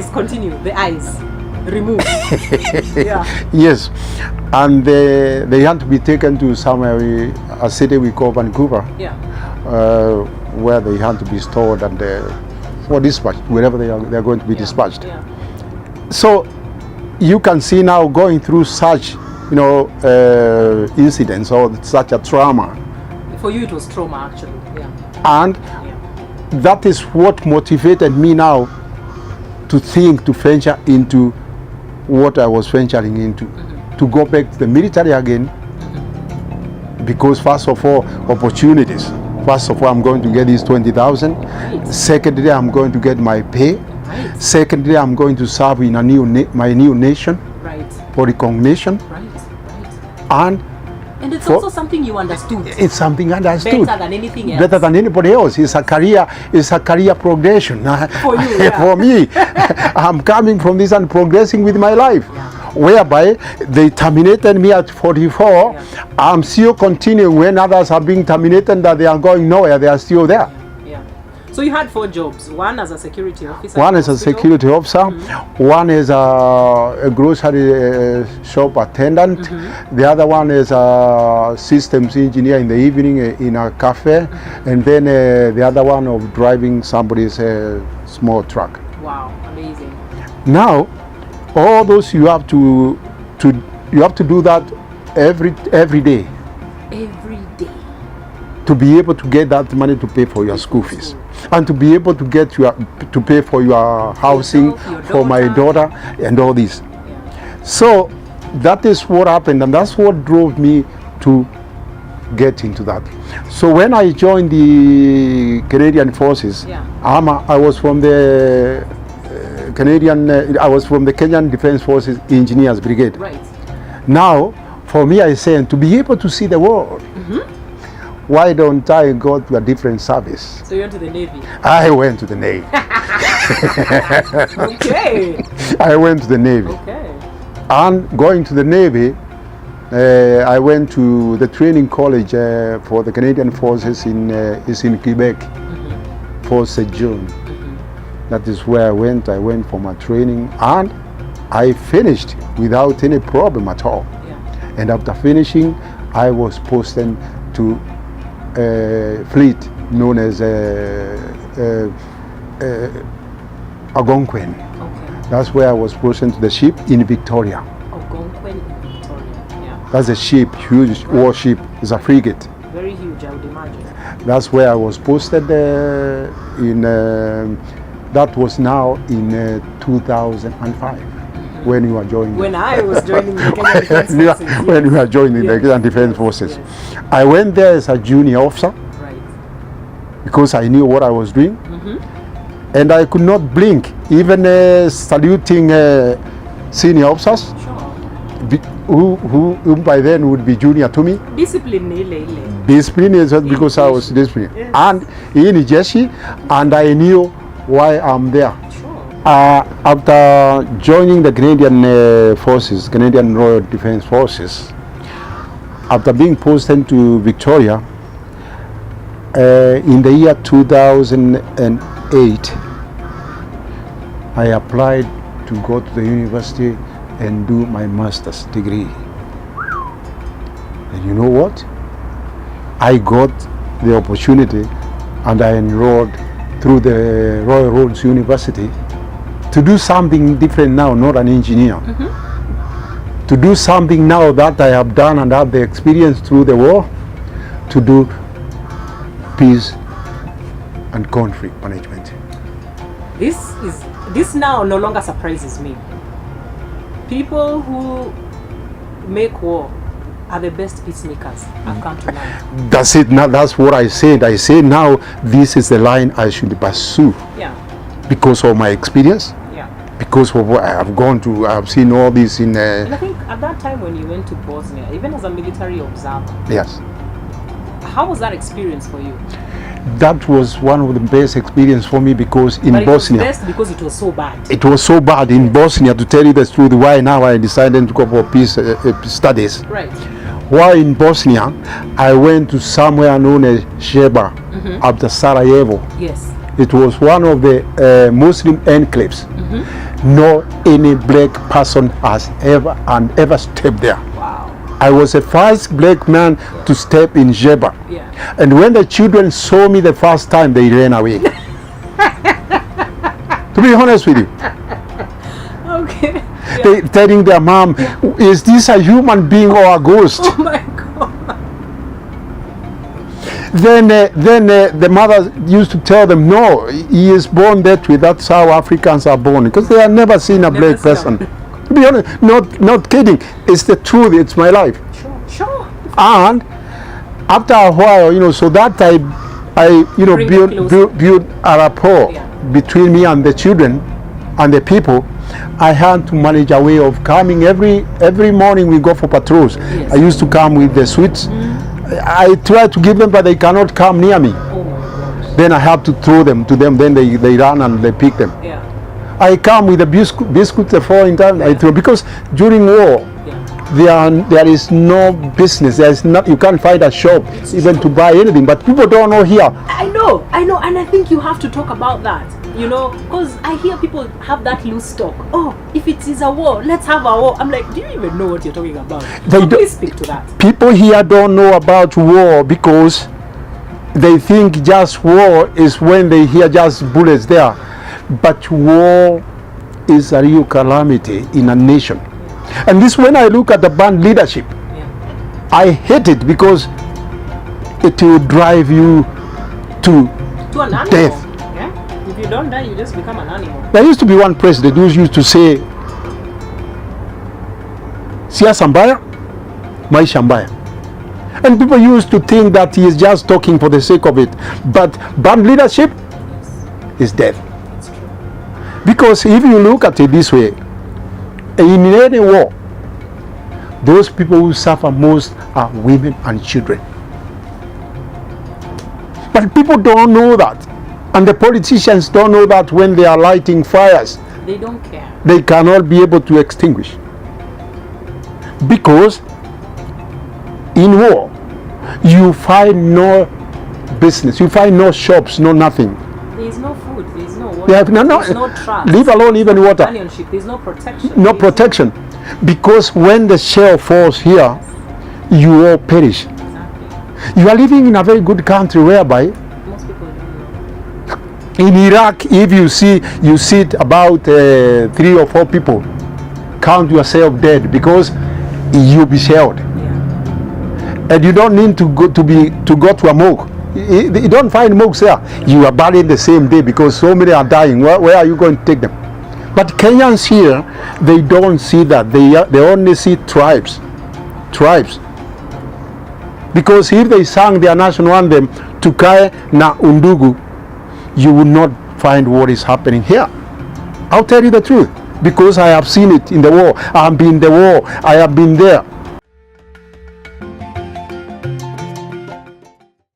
Please continue. The eyes removed. Yeah. Yes, and they had to be taken to somewhere, a city we call Vancouver, Yeah. where they had to be stored and for dispatch, wherever they are going to be dispatched. Yeah. So you can see now going through such, incidents or such a trauma, For you, it was trauma, actually. Yeah. and Yeah. that is what motivated me now to think to venture into what I was venturing into, to go back to the military again, because first of all, opportunities. First of all, I'm going to get these 20,000. Right. Secondly, I'm going to get my pay. Right. Secondly, I'm going to serve in my new nation Right. for recognition, Right. Right. and And it's For- also something you understood. it's something understood. Better than anything else. Better than anybody else. It's a career progression. For you, yeah. For me, I'm coming from this and progressing with my life. Yeah. Whereby they terminated me at 44. Yeah. I'm still continuing when others are being terminated, that they are going nowhere, they are still there. Yeah. So you had 4 jobs. One as a security officer. One in is a hospital. security officer, one is a grocery shop attendant, the other one is a systems engineer in the evening in a cafe, and then the other one of driving somebody's small truck. Wow. Amazing. Now, all those you have to do that every day Every day. to be able to get that money to pay for your school fees, and to be able to pay for your housing, Yourself, your for my daughter, and all this. Yeah. So that is what happened, and that's what drove me to get into that. So when I joined the Canadian Forces, Yeah. I was from the I was from the Kenyan Defence Forces Engineers Brigade. Right. Now, for me, I say, to be able to see the world, why don't I go to a different service? So you went to the Navy. I went to the Navy. Okay. I went to the Navy. Okay. And going to the Navy, I went to the training college for the Canadian Forces is in Quebec, Fort St. John. That is where I went. I went for my training, and I finished without any problem at all. Yeah. And after finishing, I was posted to fleet known as Algonquin. Okay. That's where I was posted to the ship in Victoria. Algonquin in Victoria. Yeah. That's a ship, huge warship. It's a frigate. Very huge, I would imagine. That's where I was posted that was now in 2005 when you were joining. When I was joining the Kenyan Defence Yeah, Forces. when yes. we were joining the Yes, Kenyan Defence yes, Forces. yes. I went there as a junior officer Right. because I knew what I was doing, and I could not blink, even saluting senior officers Sure. who by then would be junior to me. Discipline ile. Discipline is just because I was disciplined, Yes. and in Jeshi, and I knew why I'm there. Sure. After joining the Canadian Forces, Canadian Royal Defence Forces, after being posted to Victoria, in the year 2008, I applied to go to the university and do my master's degree. And you know what? I got the opportunity, and I enrolled through the Royal Roads University to do something different now, not an engineer. To do something now that I have done and have the experience through the war, to do peace and conflict management. This now no longer surprises me. People who make war are the best peacemakers I've come to learn. That's it. Now that's what I said. I say now this is the line I should pursue Yeah. because of my experience, Yeah. because of what I have gone to. I have seen all this in. And I think at that time when you went to Bosnia, even as a military observer, Yes, how was that experience for you? that was one of the best experience for me because in But it Bosnia. was best because it was so bad. It was so bad in Bosnia, to tell you the truth, why now I decided to go for peace studies. Right. While in Bosnia, I went to somewhere known as Sheba, after Sarajevo. Yes. It was one of the Muslim enclaves. no any black person has ever stepped there. Wow. I was the first black man to step in Jebba. Yeah. And when the children saw me the first time, they ran away. To be honest with you. Okay. Yeah. They telling their mom, is this a human being or a ghost? Oh my God. Then the mother used to tell them, no, he is born that way. That's how Africans are born. Because they have never seen a black person. To be honest, not kidding. It's the truth. It's my life. Sure. And after a while, so that I build a rapport between me and the children and the people. I had to manage a way of coming every morning. We go for patrols. Yes. I used to come with the sweets. I try to give them, but they cannot come near me. Oh my gosh. Then I have to throw them to them. Then they run and they pick them. Yeah. I come with a biscuit the following time. I throw, because during war, there is no business. There is not. You can't find a shop even to buy anything. But people don't know here. I know, and I think you have to talk about that. Because I hear people have that loose talk. Oh, if it is a war, let's have a war. I'm like, do you even know what you're talking about? Please speak to that. People here don't know about war because they think just war is when they hear just bullets there. But war is a real calamity in a nation. And this, when I look at the band leadership, I hate it because it will drive you to an animal. death. If you don't die, you just become an animal. There used to be one president who used to say, siasa mbaya, maisha mbaya. And people used to think that he is just talking for the sake of it. But bad leadership is death. It's true. Because if you look at it this way, in any war, those people who suffer most are women and children. But people don't know that. And the politicians don't know that when they are lighting fires. They don't care. They cannot be able to extinguish. Because in war, you find no business, you find no shops, no nothing. There is no food, there is no water, They have there is no trust. Leave alone even water. Companionship, there is no protection. No protection. Because when the shell falls here, you all perish. Exactly. You are living in a very good country whereby Most people don't know. in Iraq, if you sit about 3 or 4 people, count yourself dead because you'll be shelled. Yeah. And you don't need to go to a morgue. You don't find morgues there. You are buried the same day because so many are dying. Where are you going to take them? But Kenyans here, they don't see that. They only see tribes. Because if they sang their national anthem, Tukae na Undugu, you will not find what is happening here. I'll tell you the truth, because I have seen it in the war. I have been in the war. I have been there.